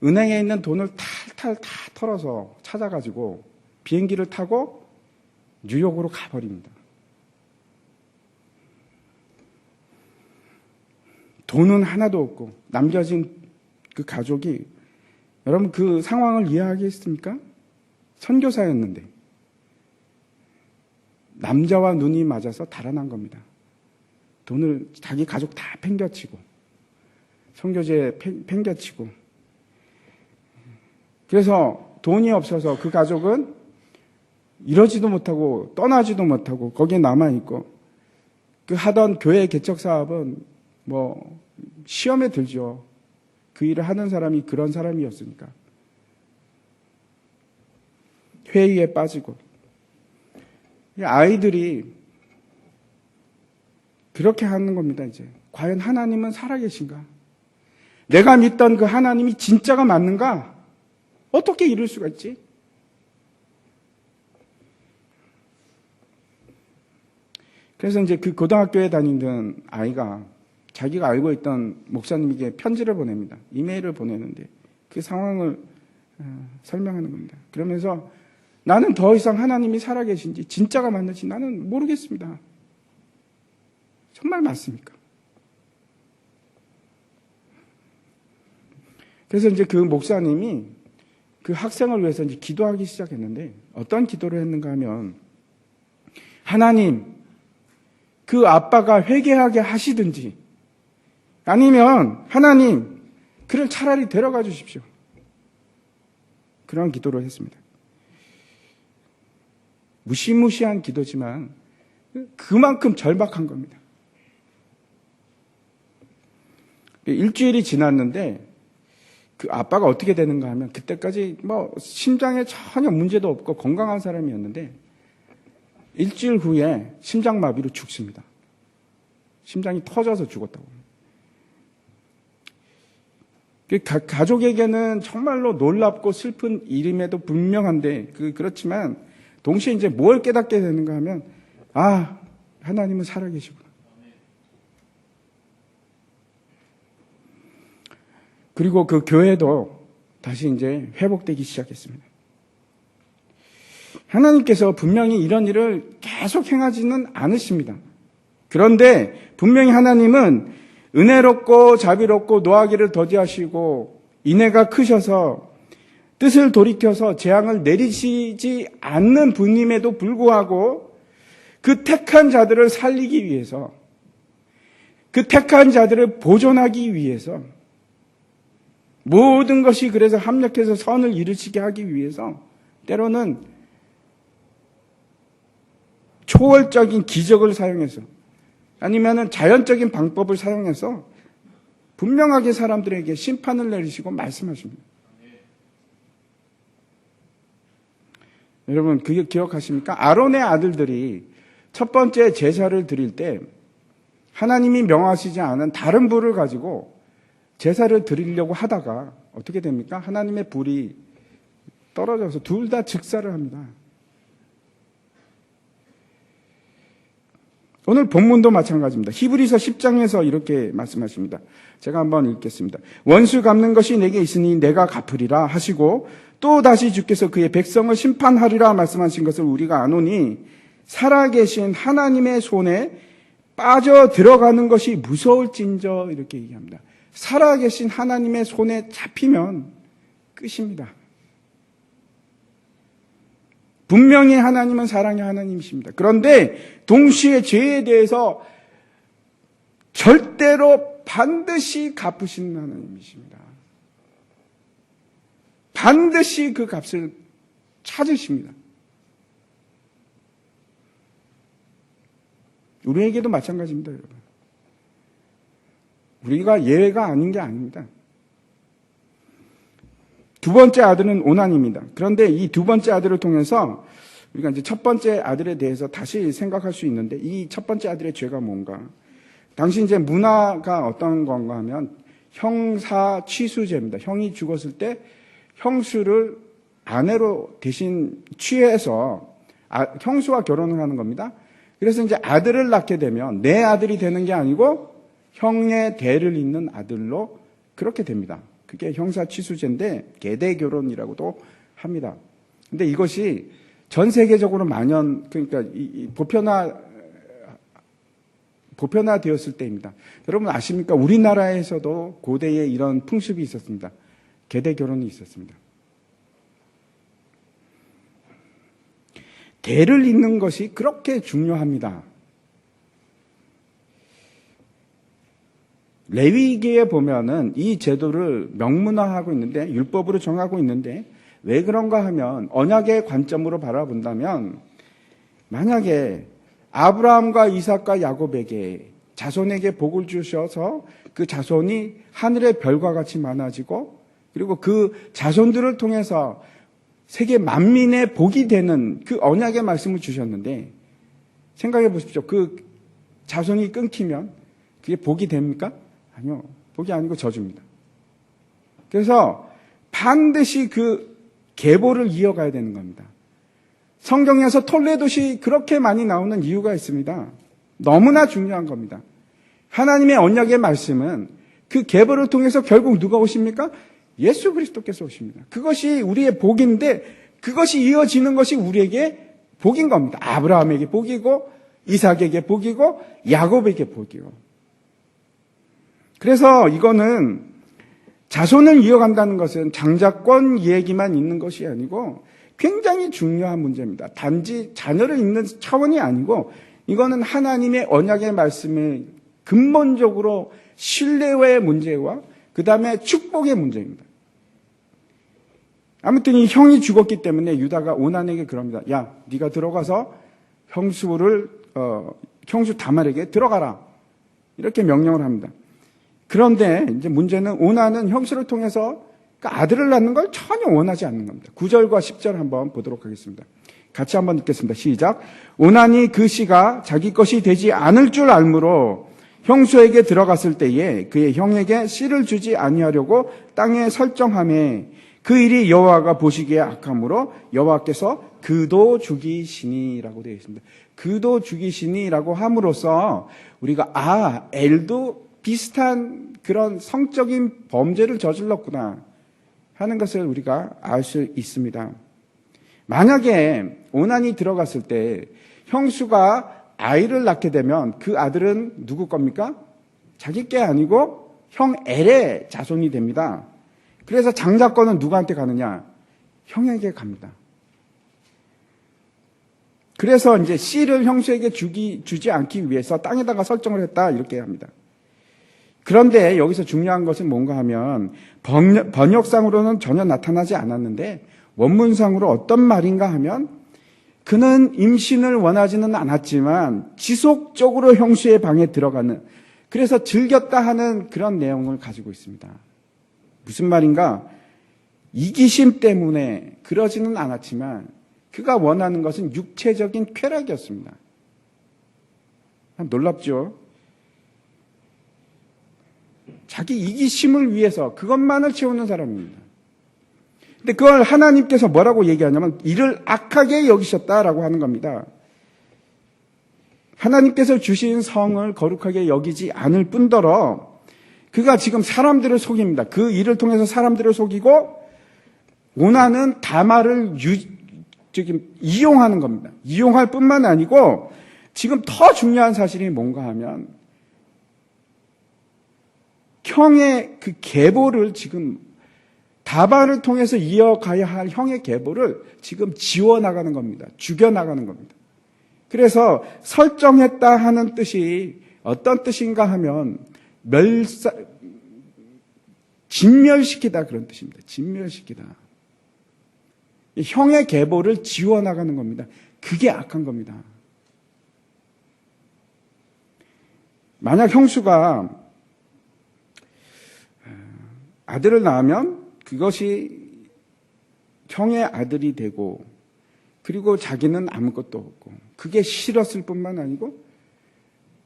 Speaker 1: 은행에 있는 돈을 탈탈 다 털어서 찾아가지고 비행기를 타고 뉴욕으로 가버립니다. 돈은 하나도 없고 남겨진 그 가족이 여러분 그 상황을 이해하겠습니까? 선교사였는데 남자와 눈이 맞아서 달아난 겁니다. 돈을 자기 가족 다 팽겨치고 선교지에 팽겨치고 그래서 돈이 없어서 그 가족은 이러지도 못하고 떠나지도 못하고 거기에 남아있고 그 하던 교회 개척 사업은 뭐 시험에 들죠. 그 일을 하는 사람이 그런 사람이었으니까. 회의에 빠지고. 아이들이 그렇게 하는 겁니다, 이제. 과연 하나님은 살아계신가? 내가 믿던 그 하나님이 진짜가 맞는가? 어떻게 이룰 수가 있지? 그래서 이제 그 고등학교에 다니던 아이가 자기가 알고 있던 목사님에게 편지를 보냅니다. 이메일을 보내는데 그 상황을 설명하는 겁니다. 그러면서 나는 더 이상 하나님이 살아계신지 진짜가 맞는지 나는 모르겠습니다. 정말 맞습니까? 그래서 이제 그 목사님이 그 학생을 위해서 이제 기도하기 시작했는데 어떤 기도를 했는가 하면 하나님, 그 아빠가 회개하게 하시든지 아니면 하나님, 그를 차라리 데려가 주십시오. 그런 기도를 했습니다. 무시무시한 기도지만 그만큼 절박한 겁니다. 일주일이 지났는데 그 아빠가 어떻게 되는가 하면 그때까지 뭐 심장에 전혀 문제도 없고 건강한 사람이었는데 일주일 후에 심장마비로 죽습니다. 심장이 터져서 죽었다고. 가족에게는 정말로 놀랍고 슬픈 일임에도 분명한데 그렇지만 동시에 이제 뭘 깨닫게 되는가 하면 하나님은 살아계시구나. 그리고 그 교회도 다시 이제 회복되기 시작했습니다. 하나님께서 분명히 이런 일을 계속 행하지는 않으십니다. 그런데 분명히 하나님은 은혜롭고 자비롭고 노하기를 더디하시고 인애가 크셔서 뜻을 돌이켜서 재앙을 내리시지 않는 분임에도 불구하고 그 택한 자들을 살리기 위해서 그 택한 자들을 보존하기 위해서 모든 것이 그래서 합력해서 선을 이루시게 하기 위해서 때로는 초월적인 기적을 사용해서 아니면은 자연적인 방법을 사용해서 분명하게 사람들에게 심판을 내리시고 말씀하십니다. 여러분, 그게 기억하십니까? 아론의 아들들이 첫 번째 제사를 드릴 때 하나님이 명하시지 않은 다른 불을 가지고 제사를 드리려고 하다가 어떻게 됩니까? 하나님의 불이 떨어져서 둘 다 즉사를 합니다. 오늘 본문도 마찬가지입니다. 히브리서 10장에서 이렇게 말씀하십니다. 제가 한번 읽겠습니다. 원수 갚는 것이 내게 있으니 내가 갚으리라 하시고 또 다시 주께서 그의 백성을 심판하리라 말씀하신 것을 우리가 아노니 살아계신 하나님의 손에 빠져 들어가는 것이 무서울진저 이렇게 얘기합니다. 살아계신 하나님의 손에 잡히면 끝입니다. 분명히 하나님은 사랑의 하나님이십니다. 그런데 동시에 죄에 대해서 절대로 반드시 갚으시는 하나님이십니다. 반드시 그 값을 찾으십니다. 우리에게도 마찬가지입니다, 여러분. 우리가 예외가 아닌 게 아닙니다. 두 번째 아들은 오난입니다. 그런데 이 두 번째 아들을 통해서 우리가 이제 첫 번째 아들에 대해서 다시 생각할 수 있는데 이 첫 번째 아들의 죄가 뭔가? 당시 이제 문화가 어떤 건가 하면 형사 취수제입니다. 형이 죽었을 때 형수를 아내로 대신 취해서 형수와 결혼을 하는 겁니다. 그래서 이제 아들을 낳게 되면 내 아들이 되는 게 아니고 형의 대를 잇는 아들로 그렇게 됩니다. 그게 형사 취수제인데 계대 결혼이라고도 합니다. 근데 이것이 전 세계적으로 그러니까 보편화되었을 때입니다. 여러분 아십니까? 우리나라에서도 고대에 이런 풍습이 있었습니다. 계대 결혼이 있었습니다. 대를 잇는 것이 그렇게 중요합니다. 레위기에 보면은 이 제도를 명문화하고 있는데 율법으로 정하고 있는데 왜 그런가 하면 언약의 관점으로 바라본다면 만약에 아브라함과 이삭과 야곱에게 자손에게 복을 주셔서 그 자손이 하늘의 별과 같이 많아지고 그리고 그 자손들을 통해서 세계 만민의 복이 되는 그 언약의 말씀을 주셨는데 생각해 보십시오. 그 자손이 끊기면 그게 복이 됩니까? 아니요. 복이 아니고 저주입니다. 그래서 반드시 그 계보를 이어가야 되는 겁니다. 성경에서 톨레도시 그렇게 많이 나오는 이유가 있습니다. 너무나 중요한 겁니다. 하나님의 언약의 말씀은 그 계보를 통해서 결국 누가 오십니까? 예수 그리스도께서 오십니다. 그것이 우리의 복인데 그것이 이어지는 것이 우리에게 복인 겁니다. 아브라함에게 복이고 이삭에게 복이고 야곱에게 복이고. 그래서 이거는 자손을 이어간다는 것은 장자권 얘기만 있는 것이 아니고 굉장히 중요한 문제입니다. 단지 자녀를 잇는 차원이 아니고 이거는 하나님의 언약의 말씀을 근본적으로 신뢰의 문제와 그 다음에 축복의 문제입니다. 아무튼 이 형이 죽었기 때문에 유다가 오난에게 그럽니다. 야, 네가 들어가서 형수 다말에게 들어가라. 이렇게 명령을 합니다. 그런데 이제 문제는 오난은 형수를 통해서 아들을 낳는 걸 전혀 원하지 않는 겁니다. 9절과 10절 한번 보도록 하겠습니다. 같이 한번 읽겠습니다. 시작. 오난이 그 씨가 자기 것이 되지 않을 줄 알므로 형수에게 들어갔을 때에 그의 형에게 씨를 주지 아니하려고 땅에 설정하매 그 일이 여호와가 보시기에 악함으로 여호와께서 그도 죽이시니라고 되어 있습니다. 그도 죽이시니라고 함으로써 우리가 엘도 비슷한 그런 성적인 범죄를 저질렀구나 하는 것을 우리가 알 수 있습니다. 만약에 오난이 들어갔을 때 형수가 아이를 낳게 되면 그 아들은 누구 겁니까? 자기 게 아니고 형 엘의 자손이 됩니다. 그래서 장자권은 누구한테 가느냐? 형에게 갑니다. 그래서 이제 씨를 형수에게 주지 않기 위해서 땅에다가 설정을 했다 이렇게 합니다. 그런데 여기서 중요한 것은 뭔가 하면 번역상으로는 전혀 나타나지 않았는데 원문상으로 어떤 말인가 하면 그는 임신을 원하지는 않았지만 지속적으로 형수의 방에 들어가는 그래서 즐겼다 하는 그런 내용을 가지고 있습니다. 무슨 말인가? 이기심 때문에 그러지는 않았지만 그가 원하는 것은 육체적인 쾌락이었습니다. 놀랍죠? 자기 이기심을 위해서 그것만을 채우는 사람입니다. 근데 그걸 하나님께서 뭐라고 얘기하냐면 이를 악하게 여기셨다라고 하는 겁니다. 하나님께서 주신 성을 거룩하게 여기지 않을 뿐더러 그가 지금 사람들을 속입니다. 그 일을 통해서 사람들을 속이고 오난은 다말을 이용하는 겁니다. 이용할 뿐만 아니고 지금 더 중요한 사실이 뭔가 하면 형의 그 계보를 지금 다발을 통해서 이어가야 할 형의 계보를 지금 지워나가는 겁니다. 죽여나가는 겁니다. 그래서 설정했다 하는 뜻이 어떤 뜻인가 하면 진멸시키다 그런 뜻입니다. 진멸시키다. 형의 계보를 지워나가는 겁니다. 그게 악한 겁니다. 만약 형수가 아들을 낳으면 그것이 형의 아들이 되고 그리고 자기는 아무것도 없고 그게 싫었을 뿐만 아니고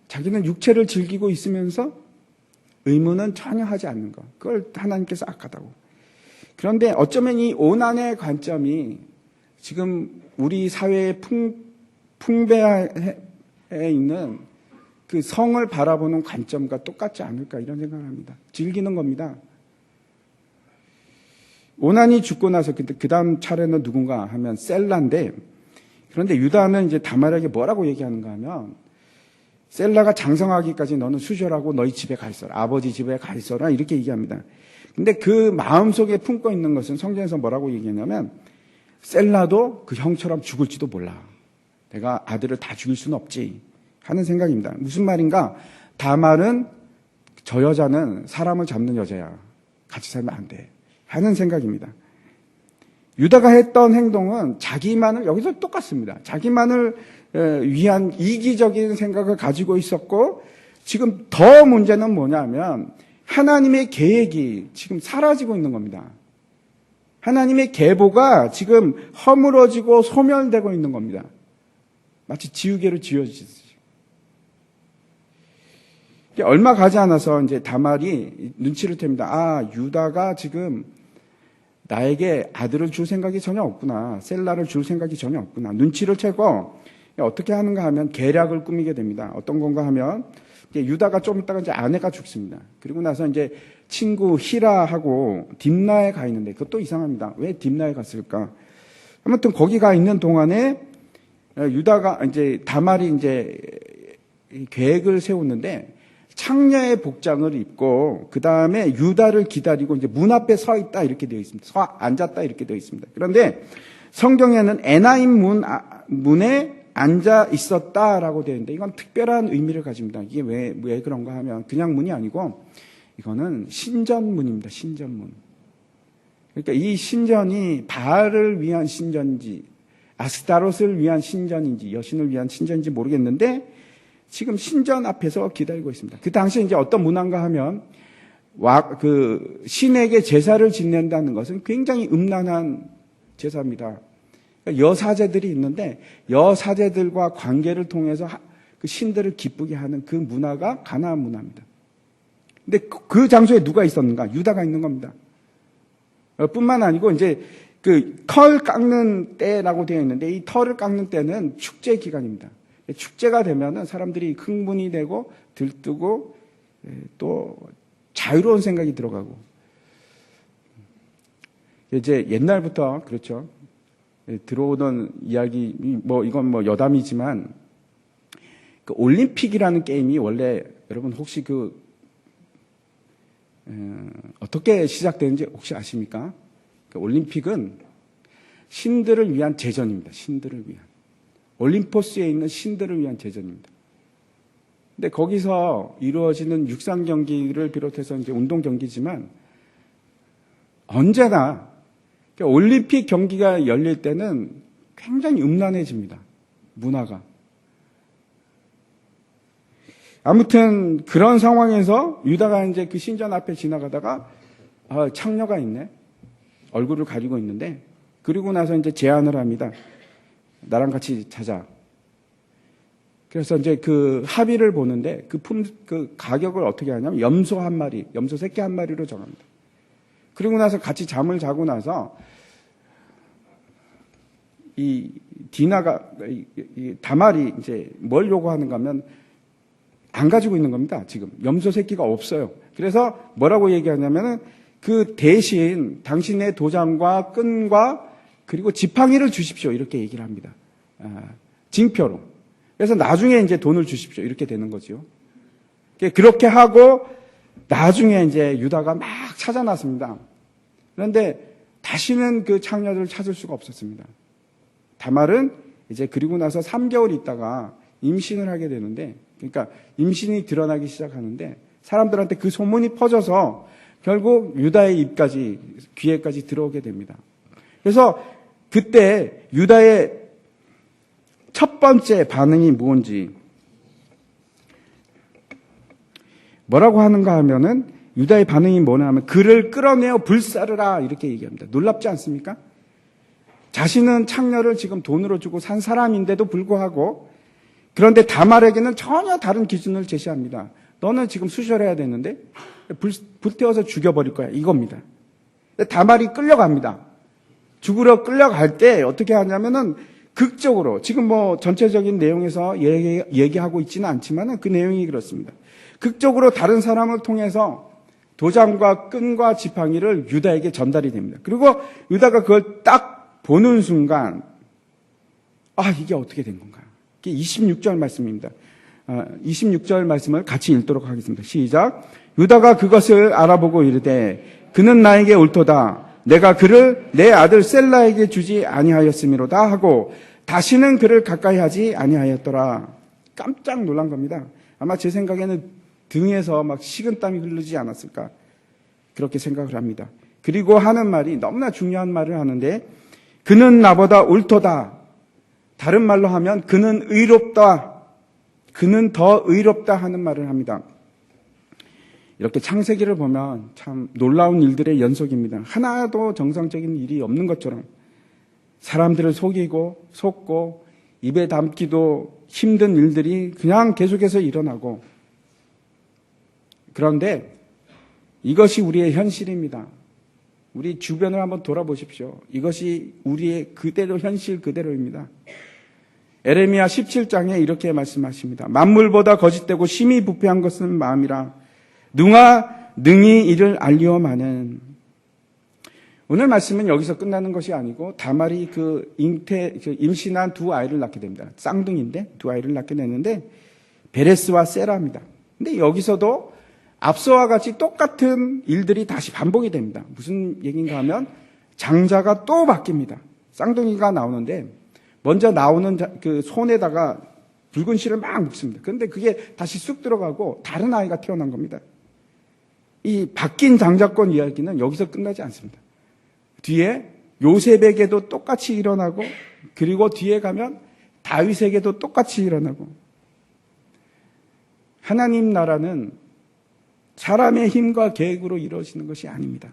Speaker 1: 자기는 육체를 즐기고 있으면서 의무는 전혀 하지 않는 것. 그걸 하나님께서 악하다고. 그런데 어쩌면 이 오난의 관점이 지금 우리 사회의 풍배에 있는 그 성을 바라보는 관점과 똑같지 않을까 이런 생각을 합니다. 즐기는 겁니다. 오난이 죽고 나서 그 다음 차례는 누군가 하면 셀라인데 그런데 유다는 이제 다말에게 뭐라고 얘기하는가 하면 셀라가 장성하기까지 너는 수절하고 너희 집에 가 있어라. 아버지 집에 가 있어라. 이렇게 얘기합니다. 근데 그 마음속에 품고 있는 것은 성경에서 뭐라고 얘기하냐면 셀라도 그 형처럼 죽을지도 몰라. 내가 아들을 다 죽일 수는 없지 하는 생각입니다. 무슨 말인가? 다말은 저 여자는 사람을 잡는 여자야. 같이 살면 안 돼. 하는 생각입니다. 유다가 했던 행동은 자기만을 여기서 똑같습니다. 자기만을 위한 이기적인 생각을 가지고 있었고 지금 더 문제는 뭐냐면 하나님의 계획이 지금 사라지고 있는 겁니다. 하나님의 계보가 지금 허물어지고 소멸되고 있는 겁니다. 마치 지우개로 지워지듯이. 얼마 가지 않아서 이제 다말이 눈치를 챕니다. 아, 유다가 지금 나에게 아들을 줄 생각이 전혀 없구나. 셀라를 줄 생각이 전혀 없구나. 눈치를 채고 어떻게 하는가 하면 계략을 꾸미게 됩니다. 어떤 건가 하면 유다가 좀 있다가 이제 아내가 죽습니다. 그리고 나서 이제 친구 히라하고 딥나에 가 있는데 그것도 이상합니다. 왜 딥나에 갔을까? 아무튼 거기 가 있는 동안에 유다가 이제 다말이 이제 계획을 세웠는데 창녀의 복장을 입고 그 다음에 유다를 기다리고 이제 문 앞에 서 있다 이렇게 되어 있습니다. 앉았다 이렇게 되어 있습니다. 그런데 성경에는 에나임 문에 앉아 있었다라고 되어 있는데 이건 특별한 의미를 가집니다. 이게 왜 그런가 하면 그냥 문이 아니고 이거는 신전문입니다. 신전문. 그러니까 이 신전이 바알을 위한 신전인지 아스타롯을 위한 신전인지 여신을 위한 신전인지 모르겠는데 지금 신전 앞에서 기다리고 있습니다. 그 당시에 이제 어떤 문화인가 하면 그 신에게 제사를 지낸다는 것은 굉장히 음란한 제사입니다. 여사제들이 있는데 여사제들과 관계를 통해서 그 신들을 기쁘게 하는 그 문화가 가나안 문화입니다. 근데 그 장소에 누가 있었는가? 유다가 있는 겁니다. 뿐만 아니고 이제 그 털 깎는 때라고 되어 있는데 이 털을 깎는 때는 축제 기간입니다. 축제가 되면은 사람들이 흥분이 되고 들뜨고 또 자유로운 생각이 들어가고 이제 옛날부터 그렇죠. 들어오던 이야기 뭐 이건 뭐 여담이지만 그 올림픽이라는 게임이 원래 여러분 혹시 어떻게 시작되는지 혹시 아십니까? 그 올림픽은 신들을 위한 제전입니다. 신들을 위한. 올림포스에 있는 신들을 위한 제전입니다. 근데 거기서 이루어지는 육상 경기를 비롯해서 이제 운동 경기지만 언제나 올림픽 경기가 열릴 때는 굉장히 음란해집니다. 문화가. 아무튼 그런 상황에서 유다가 이제 그 신전 앞에 지나가다가 창녀가 있네. 얼굴을 가리고 있는데 그리고 나서 이제 제안을 합니다. 나랑 같이 자자. 그래서 이제 그 합의를 보는데 그 가격을 어떻게 하냐면 염소 한 마리, 염소 새끼 한 마리로 정합니다. 그리고 나서 같이 잠을 자고 나서 이 다말이 이제 뭘 요구하는가 하면 안 가지고 있는 겁니다. 지금 염소 새끼가 없어요. 그래서 뭐라고 얘기하냐면은 그 대신 당신의 도장과 끈과 그리고 지팡이를 주십시오. 이렇게 얘기를 합니다. 징표로. 그래서 나중에 이제 돈을 주십시오. 이렇게 되는 거죠. 그렇게 하고 나중에 이제 유다가 막 찾아 나섭니다. 그런데 다시는 그 창녀들을 찾을 수가 없었습니다. 다말은 이제 그리고 나서 3개월 있다가 임신을 하게 되는데, 그러니까 임신이 드러나기 시작하는데 사람들한테 그 소문이 퍼져서 결국 유다의 귀에까지 들어오게 됩니다. 그래서 그때 유다의 첫 번째 반응이 뭔지 뭐라고 하는가 하면은 유다의 반응이 뭐냐 하면 그를 끌어내어 불사르라 이렇게 얘기합니다. 놀랍지 않습니까? 자신은 창녀를 지금 돈으로 주고 산 사람인데도 불구하고 그런데 다말에게는 전혀 다른 기준을 제시합니다. 너는 지금 수절해야 되는데 불태워서 죽여버릴 거야 이겁니다. 다말이 끌려갑니다. 죽으러 끌려갈 때 어떻게 하냐면은 극적으로 지금 뭐 전체적인 내용에서 얘기하고 있지는 않지만 그 내용이 그렇습니다. 극적으로 다른 사람을 통해서 도장과 끈과 지팡이를 유다에게 전달이 됩니다. 그리고 유다가 그걸 딱 보는 순간 이게 어떻게 된 건가? 이게 26절 말씀입니다. 26절 말씀을 같이 읽도록 하겠습니다. 시작. 유다가 그것을 알아보고 이르되 그는 나에게 옳도다. 내가 그를 내 아들 셀라에게 주지 아니하였음이로다 하고 다시는 그를 가까이 하지 아니하였더라. 깜짝 놀란 겁니다. 아마 제 생각에는 등에서 막 식은땀이 흐르지 않았을까 그렇게 생각을 합니다. 그리고 하는 말이 너무나 중요한 말을 하는데 그는 나보다 옳도다. 다른 말로 하면 그는 의롭다. 그는 더 의롭다 하는 말을 합니다. 이렇게 창세기를 보면 참 놀라운 일들의 연속입니다. 하나도 정상적인 일이 없는 것처럼 사람들을 속고 입에 담기도 힘든 일들이 그냥 계속해서 일어나고 그런데 이것이 우리의 현실입니다. 우리 주변을 한번 돌아보십시오. 이것이 우리의 그대로 현실 그대로입니다. 에레미야 17장에 이렇게 말씀하십니다. 만물보다 거짓되고 심히 부패한 것은 마음이라 누가 능히 이를 알리오마는. 오늘 말씀은 여기서 끝나는 것이 아니고 다말이 임신한 두 아이를 낳게 됩니다. 쌍둥이인데 두 아이를 낳게 되는데 베레스와 세라입니다. 근데 여기서도 앞서와 같이 똑같은 일들이 다시 반복이 됩니다. 무슨 얘기인가 하면 장자가 또 바뀝니다. 쌍둥이가 나오는데 먼저 나오는 그 손에다가 붉은 실을 막 묶습니다. 그런데 그게 다시 쑥 들어가고 다른 아이가 태어난 겁니다. 이 바뀐 장자권 이야기는 여기서 끝나지 않습니다. 뒤에 요셉에게도 똑같이 일어나고 그리고 뒤에 가면 다윗에게도 똑같이 일어나고 하나님 나라는 사람의 힘과 계획으로 이루어지는 것이 아닙니다.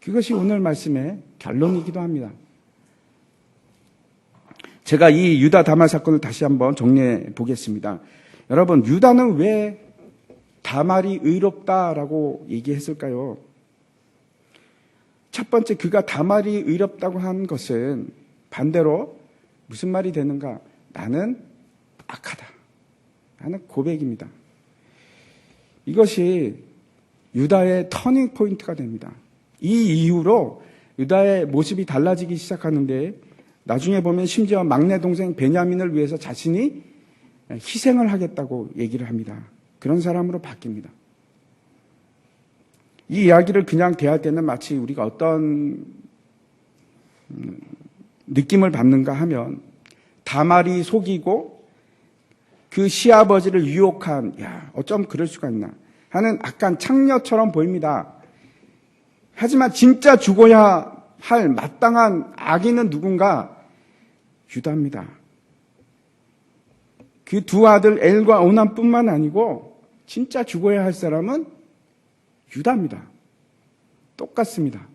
Speaker 1: 그것이 오늘 말씀의 결론이기도 합니다. 제가 이 유다 다말 사건을 다시 한번 정리해 보겠습니다. 여러분, 유다는 왜 다말이 의롭다라고 얘기했을까요? 첫 번째, 그가 다말이 의롭다고 한 것은 반대로 무슨 말이 되는가? 나는 악하다. 하는 고백입니다. 이것이 유다의 터닝 포인트가 됩니다. 이 이후로 유다의 모습이 달라지기 시작하는데 나중에 보면 심지어 막내 동생 베냐민을 위해서 자신이 희생을 하겠다고 얘기를 합니다. 그런 사람으로 바뀝니다. 이 이야기를 그냥 대할 때는 마치 우리가 어떤 느낌을 받는가 하면 다말이 속이고 그 시아버지를 유혹한 어쩜 그럴 수가 있나 하는 약간 창녀처럼 보입니다. 하지만 진짜 죽어야 할 마땅한 악인은 누군가? 유다입니다. 그 두 아들 엘과 오난뿐만 아니고 진짜 죽어야 할 사람은 유다입니다. 똑같습니다.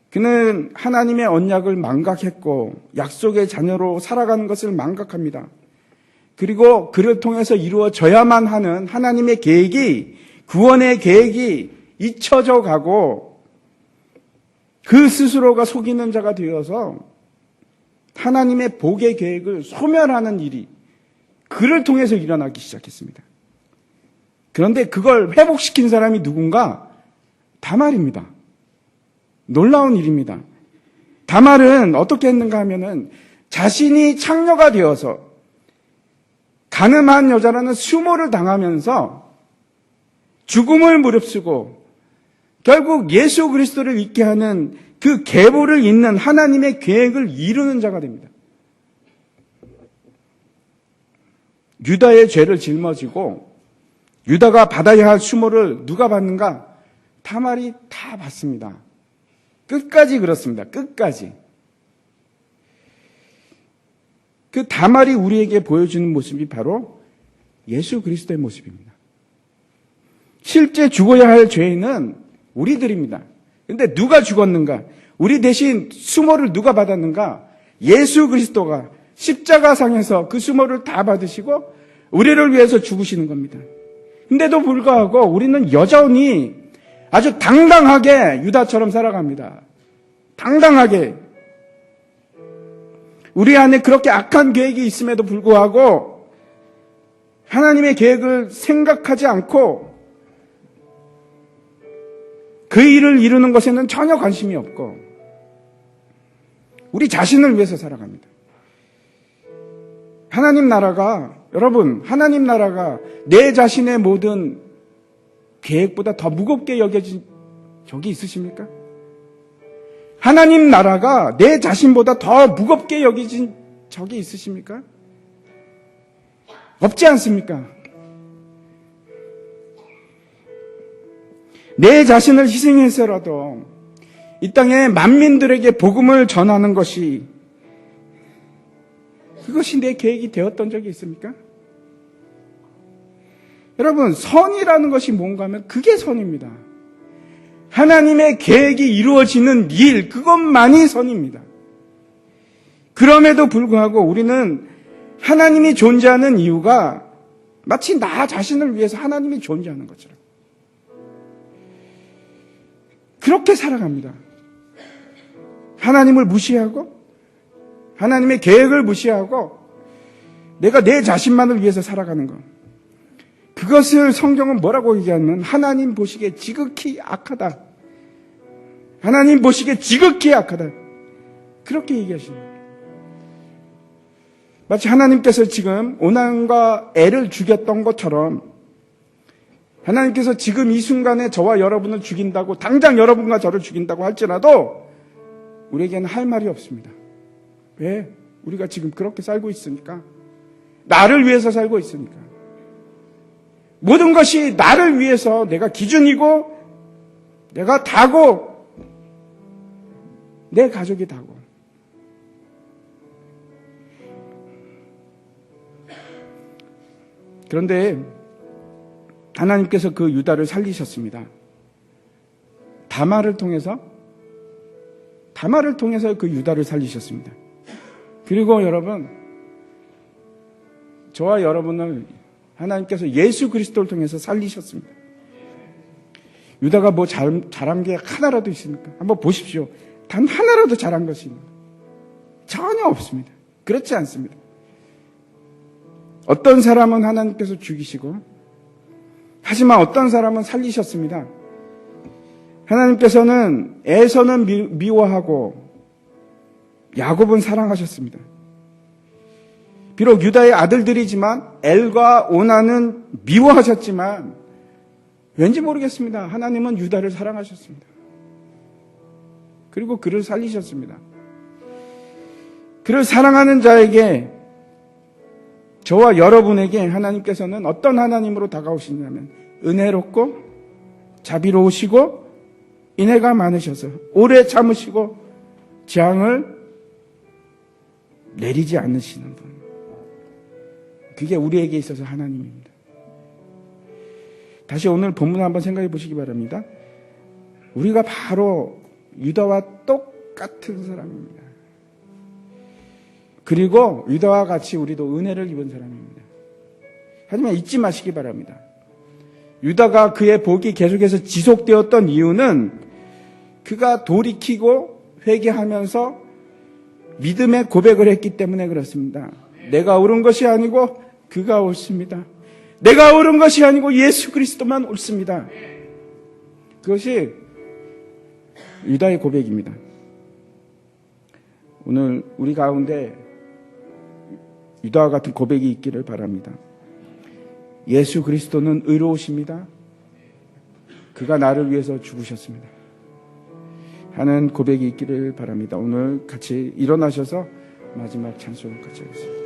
Speaker 1: 그는 하나님의 언약을 망각했고 약속의 자녀로 살아가는 것을 망각합니다. 그리고 그를 통해서 이루어져야만 하는 하나님의 계획이, 구원의 계획이 잊혀져 가고 그 스스로가 속이는 자가 되어서 하나님의 복의 계획을 소멸하는 일이 그를 통해서 일어나기 시작했습니다. 그런데 그걸 회복시킨 사람이 누군가? 다말입니다. 놀라운 일입니다. 다말은 어떻게 했는가 하면은 자신이 창녀가 되어서 가늠한 여자라는 수모를 당하면서 죽음을 무릅쓰고 결국 예수 그리스도를 잊게 하는 그 계보를 잇는 하나님의 계획을 이루는 자가 됩니다. 유다의 죄를 짊어지고 유다가 받아야 할 수모를 누가 받는가? 다말이 다 받습니다. 끝까지 그렇습니다. 끝까지. 그 다말이 우리에게 보여주는 모습이 바로 예수 그리스도의 모습입니다. 실제 죽어야 할 죄인은 우리들입니다. 그런데 누가 죽었는가? 우리 대신 수모를 누가 받았는가? 예수 그리스도가 십자가상에서 그 수모를 다 받으시고 우리를 위해서 죽으시는 겁니다. 근데도 불구하고 우리는 여전히 아주 당당하게 유다처럼 살아갑니다. 당당하게. 우리 안에 그렇게 악한 계획이 있음에도 불구하고 하나님의 계획을 생각하지 않고 그 일을 이루는 것에는 전혀 관심이 없고 우리 자신을 위해서 살아갑니다. 하나님 나라가, 여러분, 하나님 나라가 내 자신의 모든 계획보다 더 무겁게 여겨진 적이 있으십니까? 하나님 나라가 내 자신보다 더 무겁게 여겨진 적이 있으십니까? 없지 않습니까? 내 자신을 희생해서라도 이 땅의 만민들에게 복음을 전하는 것이, 그것이 내 계획이 되었던 적이 있습니까? 여러분, 선이라는 것이 뭔가 하면 그게 선입니다. 하나님의 계획이 이루어지는 일, 그것만이 선입니다. 그럼에도 불구하고 우리는 하나님이 존재하는 이유가 마치 나 자신을 위해서 하나님이 존재하는 것처럼 그렇게 살아갑니다. 하나님을 무시하고 하나님의 계획을 무시하고 내가 내 자신만을 위해서 살아가는 것. 그것을 성경은 뭐라고 얘기하면 하나님 보시기에 지극히 악하다. 하나님 보시기에 지극히 악하다. 그렇게 얘기하십니다. 마치 하나님께서 지금 오난과 애를 죽였던 것처럼 하나님께서 지금 이 순간에 저와 여러분을 죽인다고 당장 여러분과 저를 죽인다고 할지라도 우리에게는 할 말이 없습니다. 왜? 우리가 지금 그렇게 살고 있으니까. 나를 위해서 살고 있으니까. 모든 것이 나를 위해서 내가 기준이고 내가 다고 내 가족이 다고. 그런데 하나님께서 그 유다를 살리셨습니다. 다말을 통해서 그 유다를 살리셨습니다. 그리고 여러분, 저와 여러분을 하나님께서 예수 그리스도를 통해서 살리셨습니다. 유다가 뭐 잘한 게 하나라도 있습니까? 한번 보십시오. 단 하나라도 잘한 것이 있습니까? 전혀 없습니다. 그렇지 않습니다. 어떤 사람은 하나님께서 죽이시고 하지만 어떤 사람은 살리셨습니다. 하나님께서는 에서는 미워하고 야곱은 사랑하셨습니다. 비록 유다의 아들들이지만 엘과 오난은 미워하셨지만 왠지 모르겠습니다. 하나님은 유다를 사랑하셨습니다. 그리고 그를 살리셨습니다. 그를 사랑하는 자에게 저와 여러분에게 하나님께서는 어떤 하나님으로 다가오시냐면 은혜롭고 자비로우시고 인애가 많으셔서 오래 참으시고 재앙을 내리지 않으시는 분. 그게 우리에게 있어서 하나님입니다. 다시 오늘 본문 한번 생각해 보시기 바랍니다. 우리가 바로 유다와 똑같은 사람입니다. 그리고 유다와 같이 우리도 은혜를 입은 사람입니다. 하지만 잊지 마시기 바랍니다. 유다가 그의 복이 계속해서 지속되었던 이유는 그가 돌이키고 회개하면서 믿음의 고백을 했기 때문에 그렇습니다. 내가 옳은 것이 아니고 그가 옳습니다. 내가 옳은 것이 아니고 예수 그리스도만 옳습니다. 그것이 유다의 고백입니다. 오늘 우리 가운데 유다와 같은 고백이 있기를 바랍니다. 예수 그리스도는 의로우십니다. 그가 나를 위해서 죽으셨습니다. 하는 고백이 있기를 바랍니다. 오늘 같이 일어나셔서 마지막 찬송을 같이 하겠습니다.